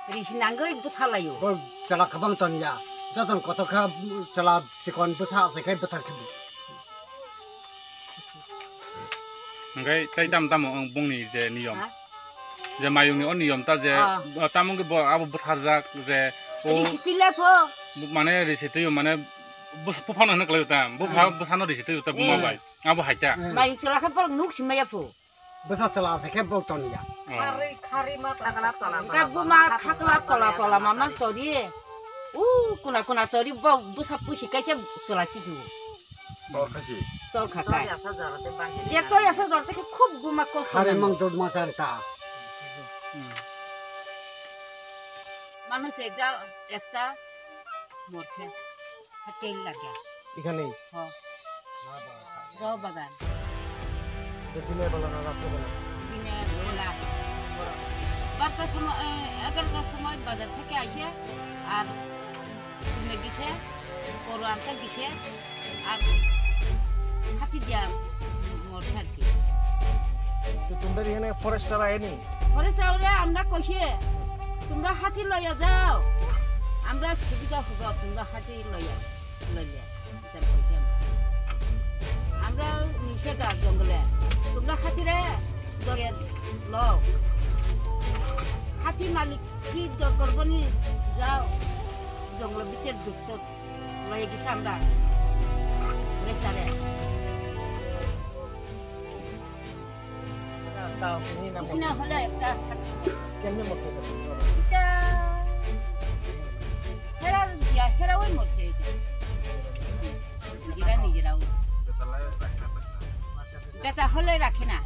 Risinanggo butalayo. Kau cela kabang tanya. Jatuh kota kah cela sikon besar sekai betar kebu. Oke, tay tam ang bungni je niyom. Je mayung ni on niyom ta je tamong ke bo abo betharjak je Risitila po. mane risitiyo mane bus pufan anak layu tam. Bufano risitiyo ta bumabai. Abo haita. Mayung celaka po nuk simaya po. Besar cela sekai bau tanya. Kari mat akalap tola. Kabuma kaklap tola mamang tori. Kuna tori bo busa pusi kaca celati ju. Tol kasi. Tol kakai. Ya sajar te bangke. Dia to ya sador te khub guma ko. Hari mang dod masar ta. মানুষ এটা একটা মরছে হাতেল লাগে Ikan ni. র বাগান Dekine bala na rapi bala. দিনে বেলা 12টার সময় 11টার সময় বাজার থেকে আসে আর ঘুমে গেছে গরু আনতে গেছে আর হাতি দিয়া মরছে আর কি তো তোমরা এখানে ফরেস্টার আয়নি পরে চাউরে আমরা কইছে তোমরা হাতি লইয়া যাও আমরা সুবিধা হবো তোমরা হাতি লইয়া তার কইছে আমরা নিচে গা জঙ্গলে তোমরা হাতিরে ধরে লও হাতি মালিক কি জোর করবো নি যাও জঙ্গলের ভিতরে যুক্ত লয়ে গেছে আমরা রেস্টারে এখানে হলে একটা কেমনে মরছে এটা হেরা ওই মরছে এটা নিজেরাও বেটা হলে রাখে না